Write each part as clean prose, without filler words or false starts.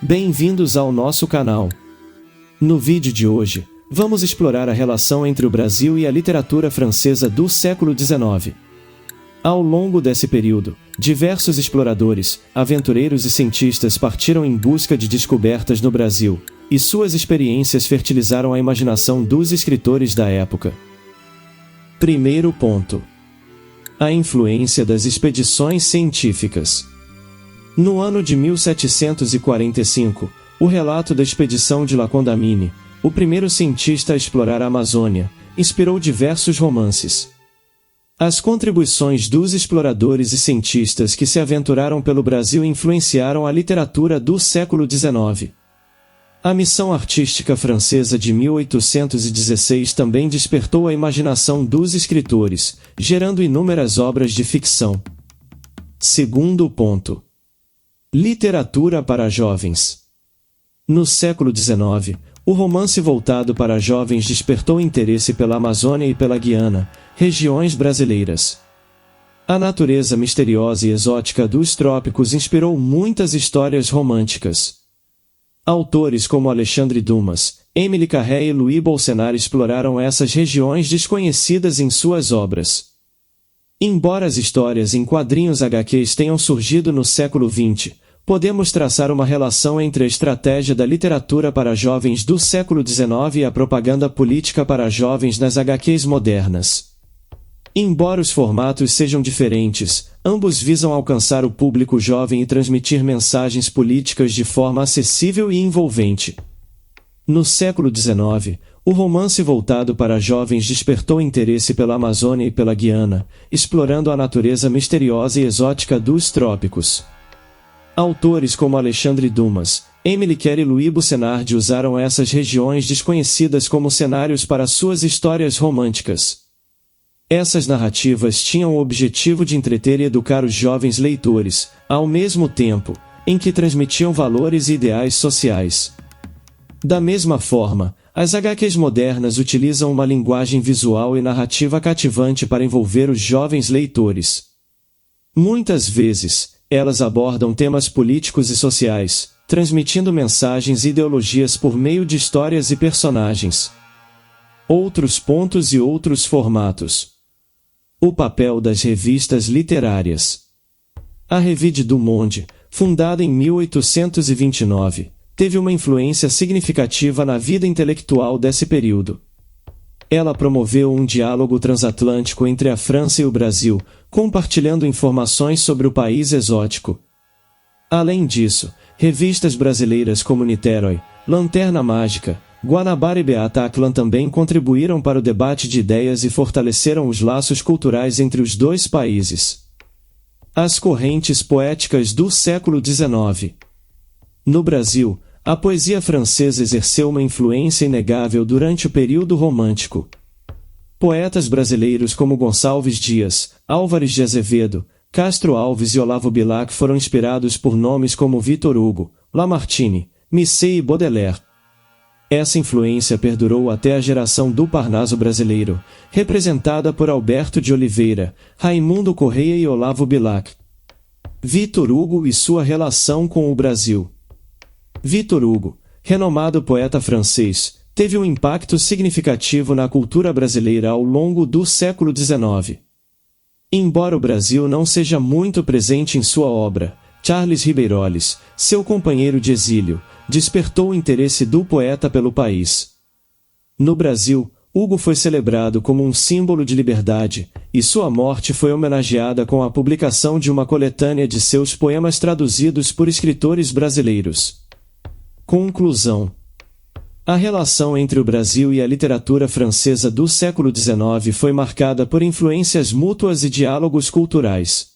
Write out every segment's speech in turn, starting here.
Bem-vindos ao nosso canal. No vídeo de hoje, vamos explorar a relação entre o Brasil e a literatura francesa do século XIX. Ao longo desse período, diversos exploradores, aventureiros e cientistas partiram em busca de descobertas no Brasil, e suas experiências fertilizaram a imaginação dos escritores da época. Primeiro ponto: a influência das expedições científicas. No ano de 1745, o relato da expedição de La Condamine, o primeiro cientista a explorar a Amazônia, inspirou diversos romances. As contribuições dos exploradores e cientistas que se aventuraram pelo Brasil influenciaram a literatura do século XIX. A missão artística francesa de 1816 também despertou a imaginação dos escritores, gerando inúmeras obras de ficção. Segundo ponto: literatura para jovens. No século XIX, o romance voltado para jovens despertou interesse pela Amazônia e pela Guiana, regiões brasileiras. A natureza misteriosa e exótica dos trópicos inspirou muitas histórias românticas. Autores como Alexandre Dumas, Émile Carré e Louis Bolsenar exploraram essas regiões desconhecidas em suas obras. Embora as histórias em quadrinhos HQs tenham surgido no século XX, podemos traçar uma relação entre a estratégia da literatura para jovens do século XIX e a propaganda política para jovens nas HQs modernas. Embora os formatos sejam diferentes, ambos visam alcançar o público jovem e transmitir mensagens políticas de forma acessível e envolvente. No século XIX, o romance voltado para jovens despertou interesse pela Amazônia e pela Guiana, explorando a natureza misteriosa e exótica dos trópicos. Autores como Alexandre Dumas, Émile Carré e Louis Bolsenar usaram essas regiões desconhecidas como cenários para suas histórias românticas. Essas narrativas tinham o objetivo de entreter e educar os jovens leitores, ao mesmo tempo em que transmitiam valores e ideais sociais. Da mesma forma, as HQs modernas utilizam uma linguagem visual e narrativa cativante para envolver os jovens leitores. Muitas vezes, elas abordam temas políticos e sociais, transmitindo mensagens e ideologias por meio de histórias e personagens. Outros pontos e outros formatos. O papel das revistas literárias. A Revue du Monde, fundada em 1829, teve uma influência significativa na vida intelectual desse período. Ela promoveu um diálogo transatlântico entre a França e o Brasil, compartilhando informações sobre o país exótico. Além disso, revistas brasileiras como Niterói, Lanterna Mágica, Guanabara e Bataclan também contribuíram para o debate de ideias e fortaleceram os laços culturais entre os dois países. As correntes poéticas do século XIX. No Brasil, a poesia francesa exerceu uma influência inegável durante o período romântico. Poetas brasileiros como Gonçalves Dias, Álvares de Azevedo, Castro Alves e Olavo Bilac foram inspirados por nomes como Victor Hugo, Lamartine, Musset e Baudelaire. Essa influência perdurou até a geração do Parnaso brasileiro, representada por Alberto de Oliveira, Raimundo Correia e Olavo Bilac. Victor Hugo e sua relação com o Brasil. Victor Hugo, renomado poeta francês, teve um impacto significativo na cultura brasileira ao longo do século XIX. Embora o Brasil não seja muito presente em sua obra, Charles Ribeiroles, seu companheiro de exílio, despertou o interesse do poeta pelo país. No Brasil, Hugo foi celebrado como um símbolo de liberdade, e sua morte foi homenageada com a publicação de uma coletânea de seus poemas traduzidos por escritores brasileiros. Conclusão: a relação entre o Brasil e a literatura francesa do século XIX foi marcada por influências mútuas e diálogos culturais.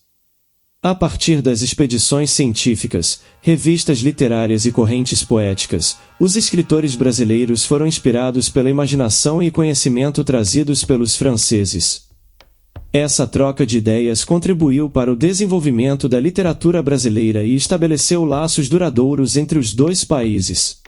A partir das expedições científicas, revistas literárias e correntes poéticas, os escritores brasileiros foram inspirados pela imaginação e conhecimento trazidos pelos franceses. Essa troca de ideias contribuiu para o desenvolvimento da literatura brasileira e estabeleceu laços duradouros entre os dois países.